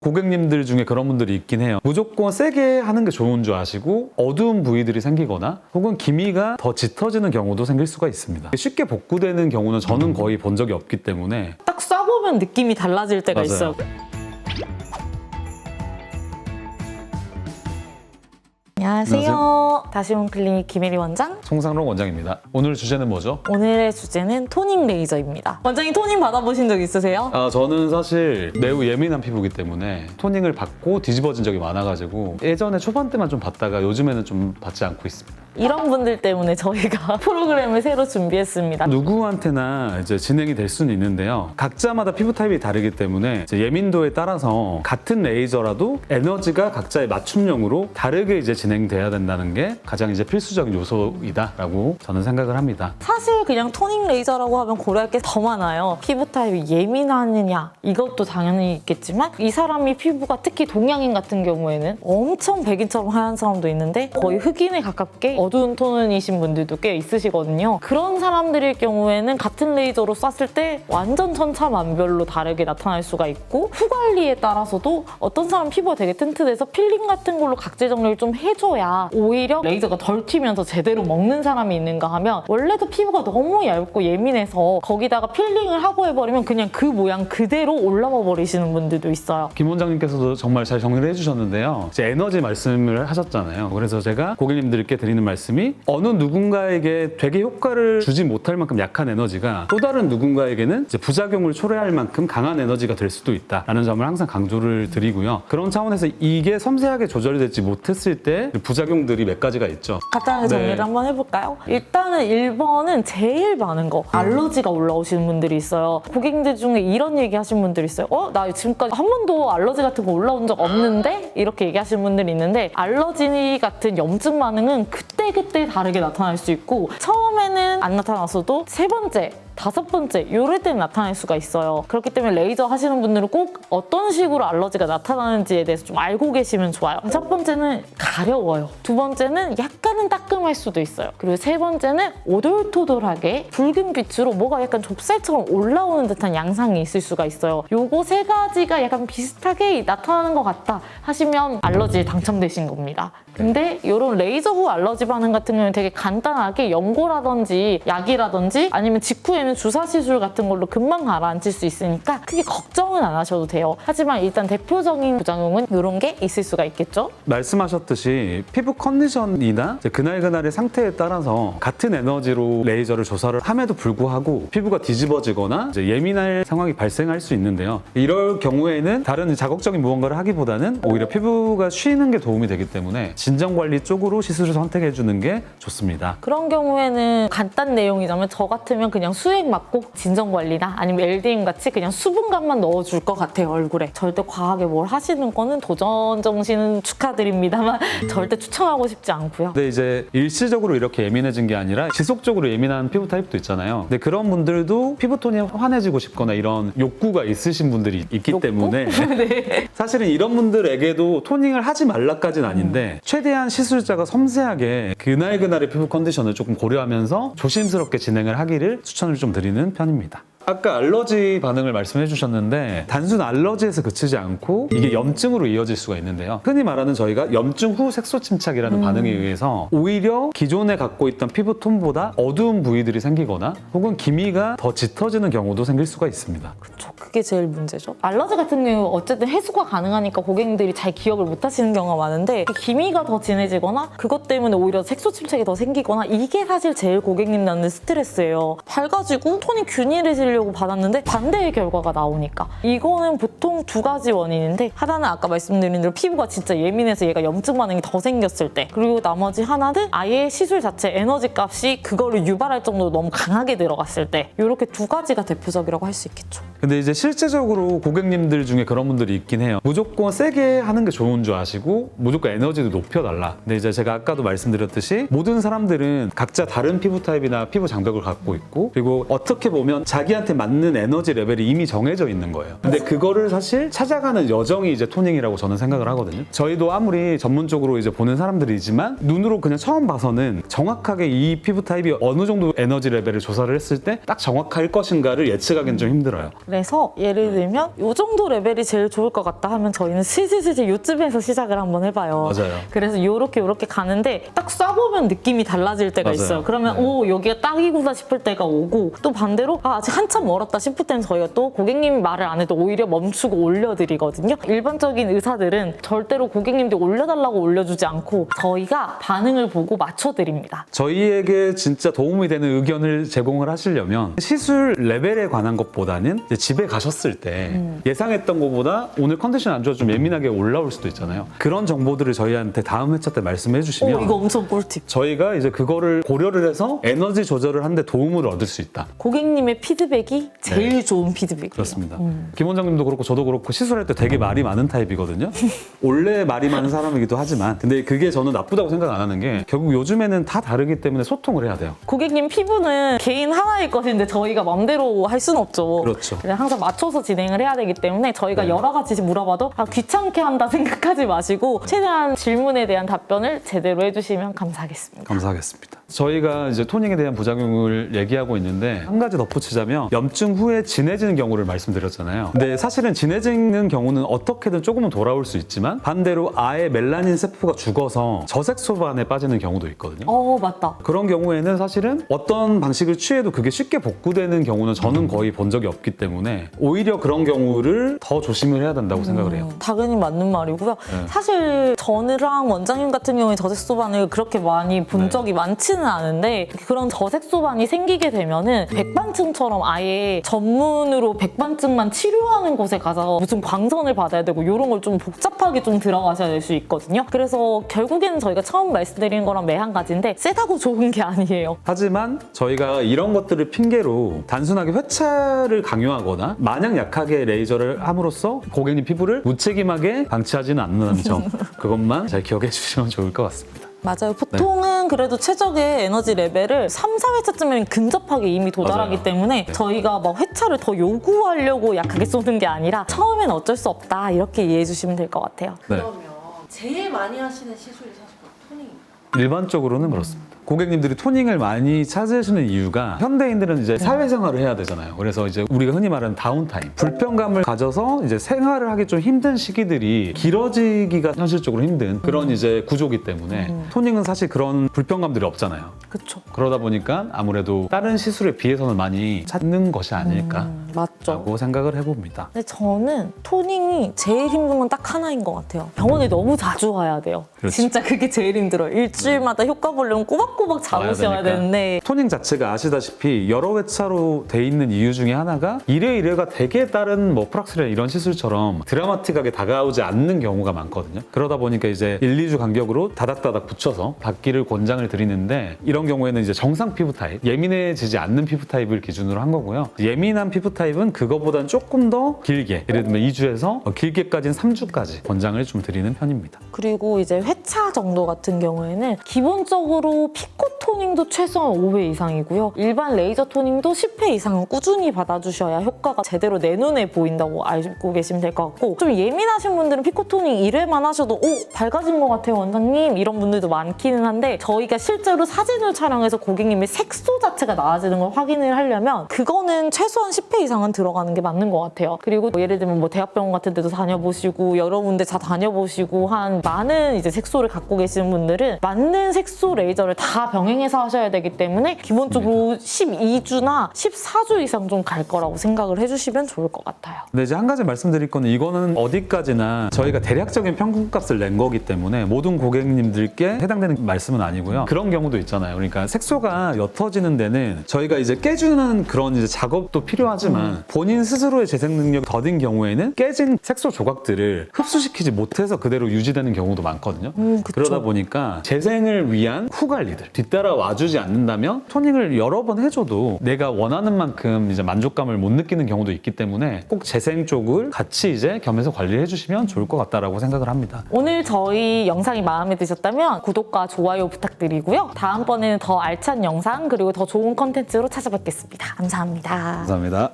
고객님들 중에 그런 분들이 있긴 해요. 무조건 세게 하는 게 좋은 줄 아시고 어두운 부위들이 생기거나 혹은 기미가 더 짙어지는 경우도 생길 수가 있습니다. 쉽게 복구되는 경우는 저는 거의 본 적이 없기 때문에 딱 쏴보면 느낌이 달라질 때가 맞아요. 있어요. 안녕하세요. 다시온 클리닉 김혜리 원장. 송상록 원장입니다. 오늘 주제는 뭐죠? 오늘의 주제는 토닝 레이저입니다. 원장님 토닝 받아보신 적 있으세요? 저는 사실 매우 예민한 피부이기 때문에 토닝을 받고 뒤집어진 적이 많아가지고 예전에 초반 때만 좀 받다가 요즘에는 좀 받지 않고 있습니다. 이런 분들 때문에 저희가 프로그램을 새로 준비했습니다. 누구한테나 이제 진행이 될 수는 있는데요. 각자마다 피부 타입이 다르기 때문에 이제 예민도에 따라서 같은 레이저라도 에너지가 각자의 맞춤형으로 다르게 이제 진행돼야 된다는 게 가장 이제 필수적인 요소이다라고 저는 생각을 합니다. 사실 그냥 토닝 레이저라고 하면 고려할 게 더 많아요. 피부 타입이 예민하느냐 이것도 당연히 있겠지만 이 사람이 피부가 특히 동양인 같은 경우에는 엄청 백인처럼 하얀 사람도 있는데 거의 흑인에 가깝게 어두운 톤이신 분들도 꽤 있으시거든요. 그런 사람들일 경우에는 같은 레이저로 쐈을 때 완전 천차만별로 다르게 나타날 수가 있고 후 관리에 따라서도 어떤 사람 피부가 되게 튼튼해서 필링 같은 걸로 각질 정리를 좀 해줘야 오히려 레이저가 덜 튀면서 제대로 먹는 사람이 있는가 하면 원래도 피부가 너무 얇고 예민해서 거기다가 필링을 하고 해버리면 그냥 그 모양 그대로 올라와 버리시는 분들도 있어요. 김 원장님께서도 정말 잘 정리를 해주셨는데요. 이제 에너지 말씀을 하셨잖아요. 그래서 제가 고객님들께 드리는 말씀이 어느 누군가에게 되게 효과를 주지 못할 만큼 약한 에너지가 또 다른 누군가에게는 이제 부작용을 초래할 만큼 강한 에너지가 될 수도 있다라는 점을 항상 강조를 드리고요. 그런 차원에서 이게 섬세하게 조절이 되지 못했을 때 부작용들이 몇 가지가 있죠. 간단하게 정리를 네. 한번 해볼까요? 일단은 1번은 제일 많은 거 알러지가 올라오시는 분들이 있어요. 고객님들 중에 이런 얘기 하신 분들이 있어요. 나 지금까지 한 번도 알러지 같은 거 올라온 적 없는데? 이렇게 얘기하시는 분들이 있는데 알러지 같은 염증 반응은 그때그때 다르게 나타날 수 있고 처음에는 안 나타났어도 세 번째 다섯 번째 이럴 때는 나타날 수가 있어요. 그렇기 때문에 레이저 하시는 분들은 꼭 어떤 식으로 알러지가 나타나는지에 대해서 좀 알고 계시면 좋아요. 첫 번째는 가려워요. 두 번째는 약간은 따끔할 수도 있어요. 그리고 세 번째는 오돌토돌하게 붉은 빛으로 뭐가 약간 좁쌀처럼 올라오는 듯한 양상이 있을 수가 있어요. 요거 세 가지가 약간 비슷하게 나타나는 것 같다 하시면 알러지에 당첨되신 겁니다. 근데 이런 레이저 후 알러지 반응 같은 경우는 되게 간단하게 연고라든지 약이라든지 아니면 직후에는 주사 시술 같은 걸로 금방 가라앉힐 수 있으니까 크게 걱정은 안 하셔도 돼요. 하지만 일단 대표적인 부작용은 이런 게 있을 수가 있겠죠? 말씀하셨듯이 피부 컨디션이나 이제 그날그날의 상태에 따라서 같은 에너지로 레이저를 조사를 함에도 불구하고 피부가 뒤집어지거나 이제 예민할 상황이 발생할 수 있는데요. 이럴 경우에는 다른 자극적인 무언가를 하기보다는 오히려 피부가 쉬는 게 도움이 되기 때문에 진정관리 쪽으로 시술을 선택해 주는 게 좋습니다. 그런 경우에는 간단 내용이자면 저 같으면 그냥 수액 맞고 진정관리나 아니면 LDM 같이 그냥 수분감만 넣어줄 것 같아요, 얼굴에. 절대 과하게 뭘 하시는 거는 도전 정신은 축하드립니다만 절대 추천하고 싶지 않고요. 근데 이제 일시적으로 이렇게 예민해진 게 아니라 지속적으로 예민한 피부 타입도 있잖아요. 근데 그런 분들도 피부톤이 환해지고 싶거나 이런 욕구가 있으신 분들이 있기 때문에 네. 사실은 이런 분들에게도 토닝을 하지 말라까지는 아닌데 최대한 시술자가 섬세하게 그날그날의 피부 컨디션을 조금 고려하면서 조심스럽게 진행을 하기를 추천을 좀 드리는 편입니다. 아까 알러지 반응을 말씀해 주셨는데 단순 알러지에서 그치지 않고 이게 염증으로 이어질 수가 있는데요. 흔히 말하는 저희가 염증 후 색소 침착이라는 반응에 의해서 오히려 기존에 갖고 있던 피부 톤보다 어두운 부위들이 생기거나 혹은 기미가 더 짙어지는 경우도 생길 수가 있습니다. 그쵸, 그게 제일 문제죠. 알러지 같은 경우 어쨌든 해소가 가능하니까 고객님들이 잘 기억을 못 하시는 경우가 많은데 기미가 더 진해지거나 그것 때문에 오히려 색소 침착이 더 생기거나 이게 사실 제일 고객님들한테 스트레스예요. 밝아지고 톤이 균일해지려고 받았는데 반대의 결과가 나오니까 이거는 보통 두 가지 원인인데 하나는 아까 말씀드린 대로 피부가 진짜 예민해서 얘가 염증 반응이 더 생겼을 때 그리고 나머지 하나는 아예 시술 자체 에너지 값이 그거를 유발할 정도로 너무 강하게 들어갔을 때 이렇게 두 가지가 대표적이라고 할 수 있겠죠. 근데 이제 실제적으로 고객님들 중에 그런 분들이 있긴 해요. 무조건 세게 하는 게 좋은 줄 아시고 무조건 에너지도 높여달라. 근데 이제 제가 아까도 말씀드렸듯이 모든 사람들은 각자 다른 피부 타입이나 피부 장벽을 갖고 있고 그리고 어떻게 보면 자기한테 맞는 에너지 레벨이 이미 정해져 있는 거예요. 근데 그거를 사실 찾아가는 여정이 이제 토닝이라고 저는 생각을 하거든요. 저희도 아무리 전문적으로 이제 보는 사람들이지만 눈으로 그냥 처음 봐서는 정확하게 이 피부 타입이 어느 정도 에너지 레벨을 조사를 했을 때 딱 정확할 것인가를 예측하기는 좀 힘들어요. 그래서 예를 들면 이 정도 레벨이 제일 좋을 것 같다 하면 저희는 슬슬 요쯤에서 시작을 한번 해봐요. 맞아요. 그래서 요렇게 가는데 딱 쏴보면 느낌이 달라질 때가 맞아요. 있어요. 그러면 네. 오 여기가 딱이구나 싶을 때가 오고 또 반대로 아직 한참 멀었다 싶을 때는 저희가 또 고객님이 말을 안 해도 오히려 멈추고 올려드리거든요. 일반적인 의사들은 절대로 고객님들이 올려달라고 올려주지 않고 저희가 반응을 보고 맞춰드립니다. 저희에게 진짜 도움이 되는 의견을 제공을 하시려면 시술 레벨에 관한 것보다는 이제 집에 가셨을 때 예상했던 것보다 오늘 컨디션 안 좋아 좀 예민하게 올라올 수도 있잖아요. 그런 정보들을 저희한테 다음 회차 때 말씀해 주시면 이거 엄청 꿀팁. 저희가 이제 그거를 고려를 해서 에너지 조절을 하는데 도움을 얻을 수 있다. 고객님의 피드백이 제일 좋은 피드백이에요. 그렇습니다. 김 원장님도 그렇고 저도 그렇고 시술할 때 되게 말이 많은 타입이거든요. 원래 말이 많은 사람이기도 하지만 근데 그게 저는 나쁘다고 생각 안 하는 게 결국 요즘에는 다 다르기 때문에 소통을 해야 돼요. 고객님 피부는 개인 하나일 것인데 저희가 맘대로 할 수는 없죠. 그렇죠. 그래서 항상 맞춰서 진행을 해야 되기 때문에 저희가 네. 여러 가지 물어봐도 귀찮게 한다 생각하지 마시고 최대한 질문에 대한 답변을 제대로 해주시면 감사하겠습니다. 감사하겠습니다. 저희가 이제 토닝에 대한 부작용을 얘기하고 있는데 한 가지 덧붙이자면 염증 후에 진해지는 경우를 말씀드렸잖아요. 근데 사실은 진해지는 경우는 어떻게든 조금은 돌아올 수 있지만 반대로 아예 멜라닌 세포가 죽어서 저색소반에 빠지는 경우도 있거든요. 맞다. 그런 경우에는 사실은 어떤 방식을 취해도 그게 쉽게 복구되는 경우는 저는 거의 본 적이 없기 때문에 오히려 그런 경우를 더 조심을 해야 된다고 생각을 해요. 당연히 맞는 말이고요. 네. 사실 저랑 원장님 같은 경우에 저색소반을 그렇게 많이 본 네. 적이 많지는 않은데 그런 저색소반이 생기게 되면은 백반증처럼 아예 전문으로 백반증만 치료하는 곳에 가서 무슨 광선을 받아야 되고 이런 걸 좀 복잡하게 좀 들어가셔야 될 수 있거든요. 그래서 결국에는 저희가 처음 말씀드리는 거랑 매한 가지인데 세다고 좋은 게 아니에요. 하지만 저희가 이런 것들을 핑계로 단순하게 회차를 강요하거나 마냥 약하게 레이저를 함으로써 고객님 피부를 무책임하게 방치하지는 않는다는 점 그것만 잘 기억해 주시면 좋을 것 같습니다. 맞아요. 보통은 그래도 최적의 에너지 레벨을 3, 4회차쯤에는 근접하게 이미 도달하기 맞아요. 때문에 네. 저희가 막 회차를 더 요구하려고 약하게 쏘는 게 아니라 처음엔 어쩔 수 없다 이렇게 이해해 주시면 될 것 같아요. 네. 그러면 제일 많이 하시는 시술이 사실 토닝입니다. 일반적으로는 그렇습니다. 고객님들이 토닝을 많이 찾으시는 이유가 현대인들은 이제 사회생활을 해야 되잖아요. 그래서 이제 우리가 흔히 말하는 다운타임, 불편감을 가져서 이제 생활을 하기 좀 힘든 시기들이 길어지기가 현실적으로 힘든 그런 이제 구조기 때문에 토닝은 사실 그런 불편감들이 없잖아요. 그렇죠. 그러다 보니까 아무래도 다른 시술에 비해서는 많이 찾는 것이 아닐까라고 맞죠. 생각을 해봅니다. 근데 저는 토닝이 제일 힘든 건 딱 하나인 것 같아요. 병원에 너무 자주 와야 돼요. 그렇죠. 진짜 그게 제일 힘들어요. 일주일마다 효과 보려면 꼬박꼬박 잡으셔야 와야 되니까. 되는데 토닝 자체가 아시다시피 여러 회차로 돼 있는 이유 중에 하나가 1회 1회가 되게 다른 뭐 프락스나 이런 시술처럼 드라마틱하게 다가오지 않는 경우가 많거든요. 그러다 보니까 이제 1, 2주 간격으로 다닥다닥 붙여서 받기를 권장을 드리는데 이런 경우에는 이제 정상 피부 타입, 예민해지지 않는 피부 타입을 기준으로 한 거고요. 예민한 피부 타입은 그거보다는 조금 더 길게, 예를 들면 2주에서 길게까지는 3주까지 권장을 좀 드리는 편입니다. 그리고 이제 회차 정도 같은 경우에는 기본적으로 피코 토닝도 최소한 5회 이상이고요. 일반 레이저 토닝도 10회 이상은 꾸준히 받아주셔야 효과가 제대로 내 눈에 보인다고 알고 계시면 될 것 같고 좀 예민하신 분들은 피코 토닝 1회만 하셔도 밝아진 것 같아요 원장님 이런 분들도 많기는 한데 저희가 실제로 사진을 촬영해서 고객님의 색소 자체가 나아지는 걸 확인을 하려면 그거는 최소한 10회 이상은 들어가는 게 맞는 것 같아요. 그리고 예를 들면 뭐 대학병원 같은 데도 다녀보시고 여러 군데 다 다녀보시고 한 많은 이제 색소를 갖고 계시는 분들은 맞는 색소 레이저를 다 병행해서 하셔야 되기 때문에 기본적으로 12주나 14주 이상 좀 갈 거라고 생각을 해주시면 좋을 것 같아요. 근데 이제 한 가지 말씀드릴 거는 이거는 어디까지나 저희가 대략적인 평균값을 낸 거기 때문에 모든 고객님들께 해당되는 말씀은 아니고요. 그런 경우도 있잖아요. 그러니까 색소가 옅어지는 데는 저희가 이제 깨주는 그런 이제 작업도 필요하지만 본인 스스로의 재생 능력이 더딘 경우에는 깨진 색소 조각들을 흡수시키지 못해서 그대로 유지되는 경우도 많거든요. 그쵸. 그러다 보니까 재생을 위한 후 관리들 뒤따라 와주지 않는다면 토닝을 여러 번 해줘도 내가 원하는 만큼 이제 만족감을 못 느끼는 경우도 있기 때문에 꼭 재생 쪽을 같이 이제 겸해서 관리해 주시면 좋을 것 같다라고 생각을 합니다. 오늘 저희 영상이 마음에 드셨다면 구독과 좋아요 부탁드리고요. 다음번에는 더 알찬 영상 그리고 더 좋은 컨텐츠로 찾아뵙겠습니다. 감사합니다. 감사합니다.